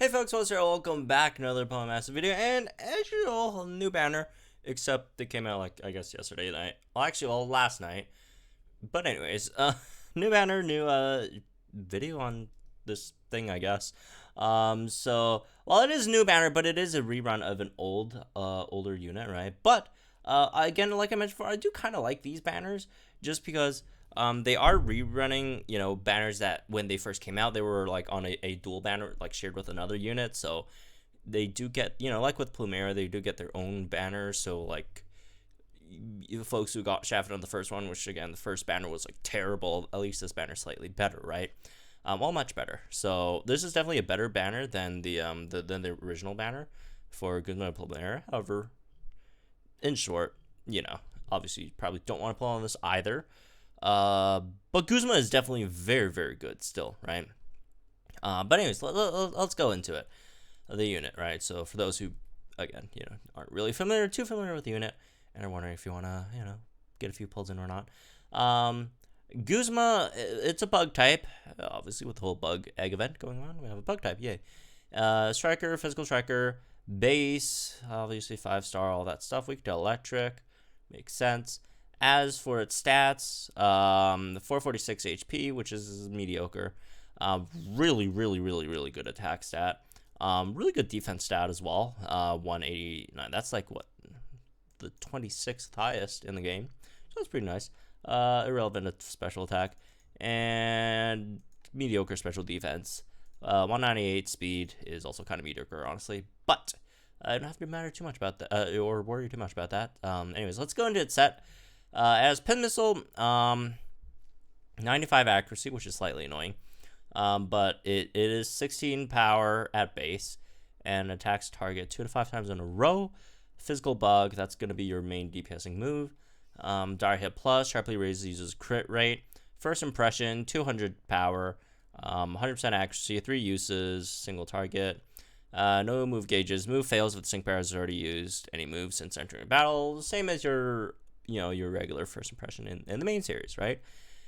Hey folks, what's here? Welcome back to another Polymassive video, and as usual, a new banner, except they came out like, I guess yesterday night. Well, actually, last night. But anyways, new banner, new video on this thing, I guess. Well, it is a new banner, but it is a rerun of an older unit, right? But, again, like I mentioned before, I do kind of like these banners, just because they are rerunning, banners that when they first came out, they were like on a dual banner, like shared with another unit. So they do get, like with Plumera, they do get their own banners. So like folks who got shafted on the first one, which again, the first banner was like terrible. At least this banner slightly better, right? Well, much better. So this is definitely a better banner than the original banner for GUZMA Plumera. However, in short, obviously you probably don't want to pull on this either. But GUZMA is definitely very, very good still, right? But anyways, let's go into it. The unit, right? So for those who, again, aren't really too familiar with the unit, and are wondering if you want to, get a few pulls in or not. GUZMA, it's a bug type. Obviously, with the whole bug egg event going on, we have a bug type, yay. Striker, physical striker, base, obviously 5-star, all that stuff. We could do electric, makes sense. As for its stats, 446 HP, which is mediocre. Really, really, really, really good attack stat. Really good defense stat as well. 189. That's like what, the 26th highest in the game. So that's pretty nice. Irrelevant at special attack and mediocre special defense. 198 speed is also kind of mediocre, honestly. But I don't have to matter too much about that, or worry too much about that. Anyways, let's go into its set. As pin missile, 95 accuracy, which is slightly annoying. But it is 16 power at base and attacks target 2 to 5 times in a row. Physical bug, that's going to be your main DPSing move. Dire hit plus, sharply raises user's crit rate. First impression, 200 power, 100% accuracy, 3 uses, single target. No move gauges. Move fails if the sync pair is already used any move since entering battle. Same as your regular first impression in the main series, right?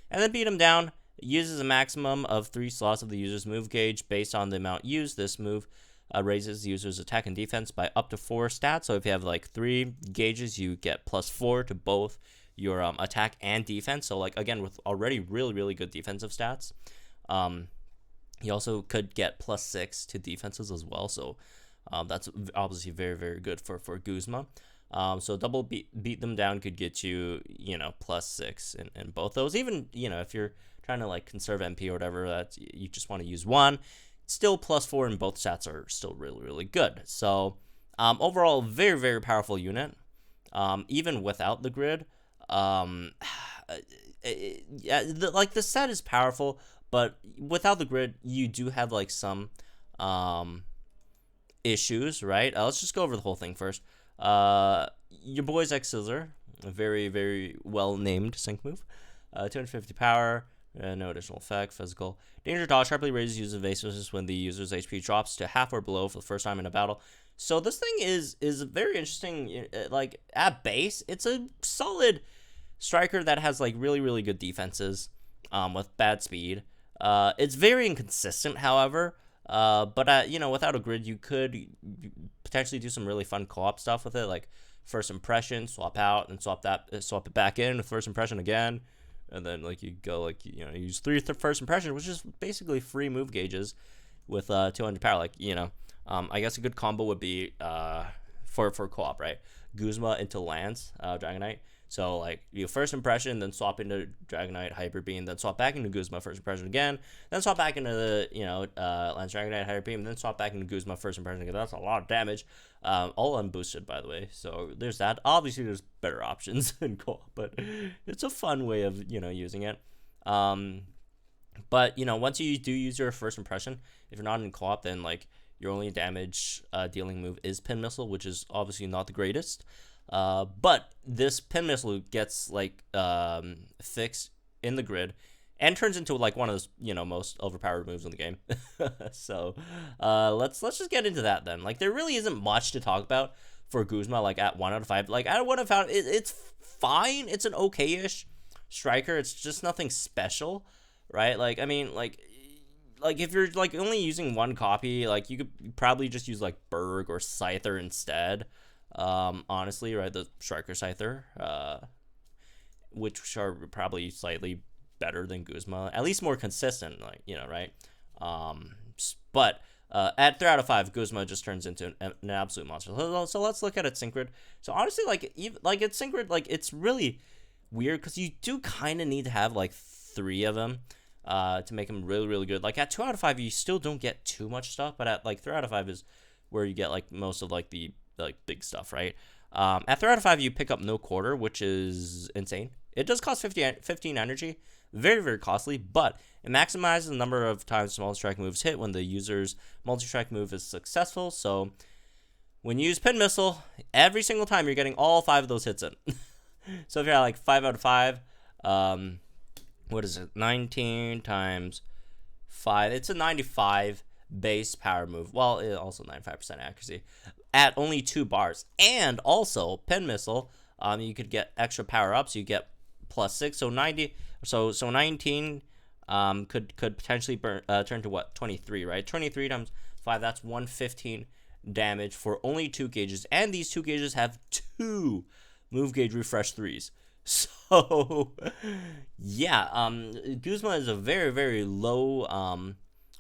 And then beat him down. Uses a maximum of 3 slots of the user's move gauge based on the amount used. This move raises the user's attack and defense by up to 4 stats. So if you have like 3 gauges, you get +4 to both your attack and defense. So like again, with already really, really good defensive stats, you also could get +6 to defenses as well. So that's obviously very, very good for GUZMA. So double beat them down could get you, +6 in both those. Even, if you're trying to like conserve MP or whatever, that you just want to use one, still +4 in both stats are still really, really good. So overall, very, very powerful unit. Even without the grid, the set is powerful, but without the grid, you do have like some issues, right? Let's just go over the whole thing first. Your boy's X Scissor, a very, very well named sync move. 250 power, no additional effect. Physical danger dodge sharply raises user's evasiveness when the user's HP drops to half or below for the first time in a battle. So this thing is very interesting. Like at base, it's a solid striker that has like really, really good defenses, with bad speed. It's very inconsistent, however. But without a grid, you could potentially do some really fun co-op stuff with it, like first impression, swap out, and swap it back in with first impression again, and then like you go like use 3 first impression, which is basically free move gauges with 200 power. Like I guess a good combo would be for co-op, right? GUZMA into Lance, Dragonite. So like you first impression, then swap into Dragonite, Hyper Beam, then swap back into GUZMA first impression again, then swap back into the Lance Dragonite, Hyper Beam, then swap back into GUZMA first impression again. That's a lot of damage, all unboosted by the way. So there's that. Obviously there's better options in co-op, but it's a fun way of using it. But once you do use your first impression, if you're not in co-op, then like your only damage dealing move is Pin Missile, which is obviously not the greatest. But this pin missile gets like fixed in the grid and turns into like one of the most overpowered moves in the game. So let's just get into that then. Like there really isn't much to talk about for GUZMA. Like at 1 out of 5, like at 1 out of 5, it's fine. It's an okay-ish striker. It's just nothing special, right? Like I mean, like like if you're like only using one copy, like you could probably just use like Berg or Scyther instead. Honestly, right, the Striker Scyther, which are probably slightly better than Guzma, at least more consistent, like, you know, right? But at 3 out of 5, Guzma just turns into an absolute monster. So let's look at its Synchrid. So honestly, like its Synchrid, like it's really weird because you do kind of need to have like 3 of them to make them really, really good. Like at 2 out of 5, you still don't get too much stuff, but at like 3 out of 5 is where you get like most of like the like big stuff, right? At 3 out of 5, you pick up no quarter, which is insane. It does cost 15 energy, very, very costly, but it maximizes the number of times multi-strike moves hit when the user's multi-strike move is successful. So when you use Pin Missile, every single time you're getting all 5 of those hits in. So if you're at like 5 out of 5, what is it? 19 times 5. It's a 95 base power move. Well, it also 95% accuracy at only 2 bars. And also, Pin Missile, you could get extra power ups. You get +6, so 90. So 19 could potentially turn to what? 23, right? 23 times 5. That's 115 damage for only 2 gauges, and these 2 gauges have 2 move gauge refresh 3s. So yeah, Guzma is a very, very low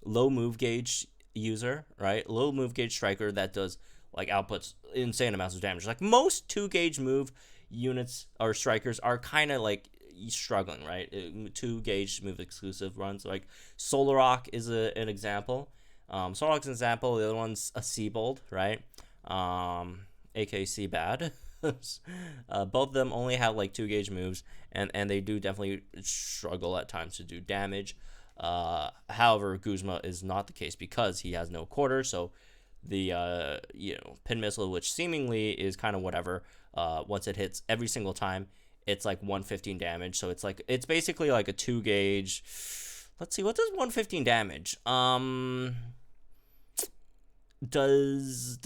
move gauge user, right? Low move gauge striker that does like outputs insane amounts of damage. Like most 2 gauge move units or strikers are kind of like struggling, right? 2 gauge move exclusive runs, like Solrock is an example. Solrock's an example. The other one's a Seabold, right? aka Seabad. Both of them only have like 2 gauge moves, and they do definitely struggle at times to do damage. However, Guzma is not the case because he has no quarter, so the Pin Missile, which seemingly is kind of whatever, once it hits every single time, it's like 115 damage. So it's basically like a 2 gauge. Let's see, what does 115 damage? Does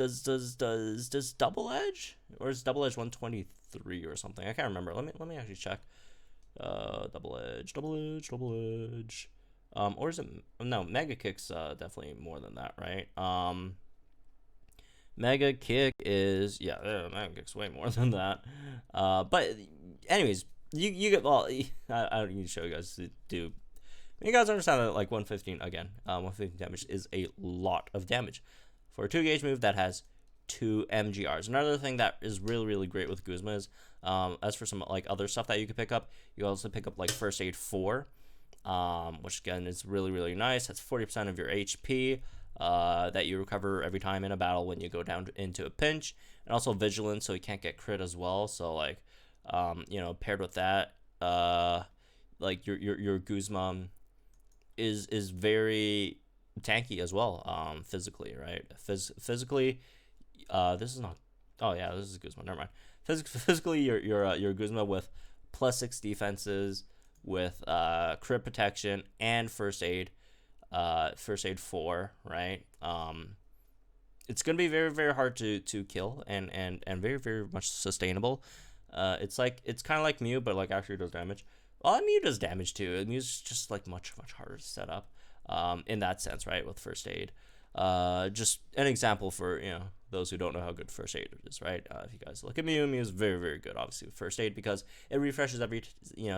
Double Edge, or is Double Edge 123 or something? I can't remember. Let me actually check. Double Edge. Or is it, no, Mega Kick's definitely more than that, right? Mega Kick is, yeah, Mega Kick's way more than that. But anyways, you get, well, I don't need to show you guys to do. You guys understand that like 115 again, 115 damage is a lot of damage for a 2 gauge move that has 2 MGRs. Another thing that is really, really great with Guzma is, as for some like other stuff that you could pick up, you also pick up like First Aid 4, which again is really, really nice. That's 40% of your HP that you recover every time in a battle when you go down into a pinch, and also Vigilance, so you can't get crit as well. So like, paired with that, like your Guzma is very tanky as well, physically, right? Physically, this is not. Oh yeah, this is Guzma. Never mind. Physically, your Guzma with +6 defenses, with crit protection and first aid 4, right? It's gonna be very, very hard to kill and very, very much sustainable. It's kind of like Mew, but like actually does damage. Well, Mew does damage too. Mew's just like much harder to set up, in that sense, right? With first aid. Just an example for those who don't know how good first aid is, right? If you guys look at Mew is very, very good, obviously, with first aid, because it refreshes every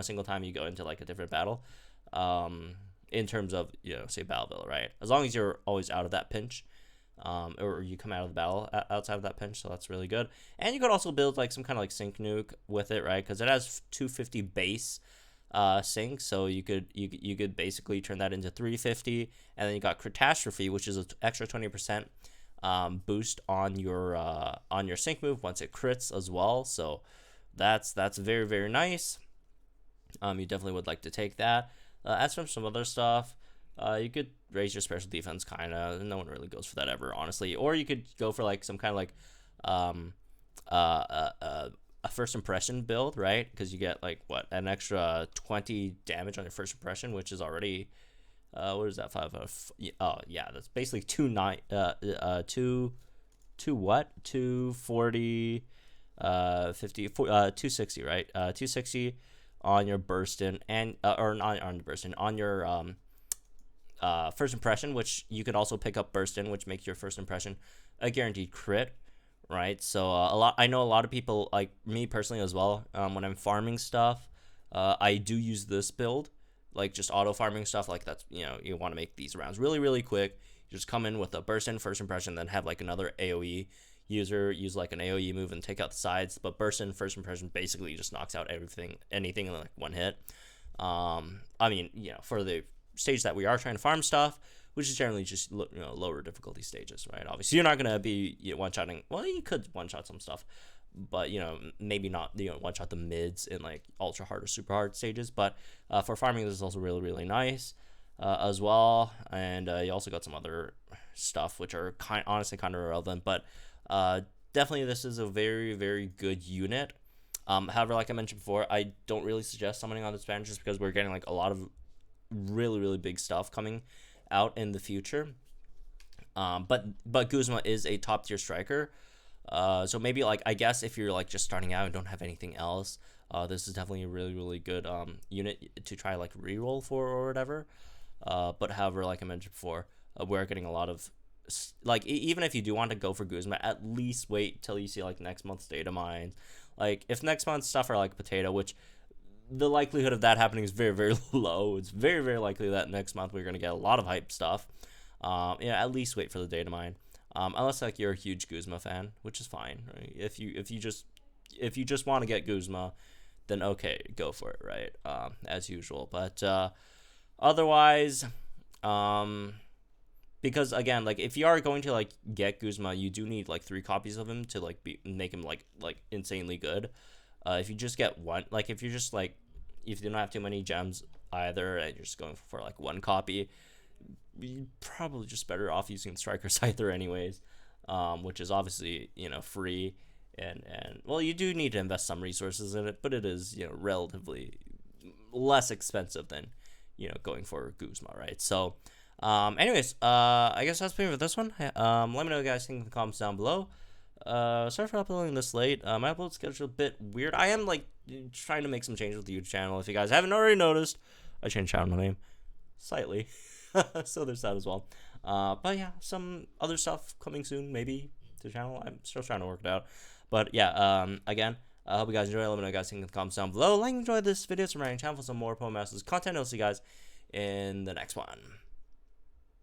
single time you go into like a different battle. In terms of say Battleville, right? As long as you're always out of that pinch, or you come out of the battle outside of that pinch, so that's really good. And you could also build like some kind of like sync nuke with it, right? Because it has 250 base sync, so you could basically turn that into 350, and then you got Catastrophe, which is an extra 20% boost on your sync move once it crits as well. So that's very, very nice. You definitely would like to take that. As from some other stuff, you could raise your special defense, kind of. No one really goes for that ever, honestly. Or you could go for like some kind of like a first impression build, right? Because you get like an extra 20 damage on your first impression, which is already what is that, 5 oh yeah, that's basically 240 260, right? 260 on your burst in, and or not on the burst in, on your first impression, which you could also pick up burst in, which makes your first impression a guaranteed crit, right? So I know a lot of people, like me personally as well, when I'm farming stuff, I do use this build, like just auto farming stuff. Like that's, you want to make these rounds really, really quick. You just come in with a burst in first impression, then have like another AoE user use like an AoE move and take out the sides. But burst in first impression basically just knocks out anything in like one hit. I mean, for the stage that we are trying to farm stuff, which is generally just lower difficulty stages, right? Obviously, you're not gonna be one-shotting. Well, you could one-shot some stuff, but maybe not one-shot the mids in like ultra hard or super hard stages. But for farming, this is also really, really nice as well. And you also got some other stuff which are honestly kind of irrelevant, but definitely this is a very, very good unit. However, like I mentioned before, I don't really suggest summoning on this banner just because we're getting like a lot of really, really big stuff coming out in the future. But GUZMA is a top tier striker. So maybe like, I guess if you're like just starting out and don't have anything else, this is definitely a really, really good unit to try like reroll for or whatever. But however, like I mentioned before, we're getting a lot of like, even if you do want to go for GUZMA, at least wait till you see like next month's Datamined. Like if next month's stuff are like potato, which the likelihood of that happening is very, very low. It's very, very likely that next month we're going to get a lot of hype stuff. At least wait for the Datamined. Unless like you're a huge GUZMA fan, which is fine. Right? If you just want to get GUZMA, then okay, go for it, right? As usual. But otherwise, because again, like if you are going to like get GUZMA, you do need like 3 copies of him to like make him like insanely good. If you just get one, like if you're just like, if you don't have too many gems either and you're just going for like 1 copy, you're probably just better off using Striker Scyther anyways, which is obviously free, and well, you do need to invest some resources in it, but it is relatively less expensive than going for GUZMA, right? So anyways, I guess that's pretty for this one. Let me know what you guys think in the comments down below. Sorry for uploading this late. My upload schedule a bit weird. I am like trying to make some changes with the YouTube channel. If you guys haven't already noticed, I changed channel name slightly. So there's that as well. But yeah, some other stuff coming soon, maybe to the channel. I'm still trying to work it out. But yeah, again, I hope you guys enjoy. Let me know what you guys think in the comments down below. Like and enjoy this video. So I'm channel for some more Poe Masters content. I'll see you guys in the next one.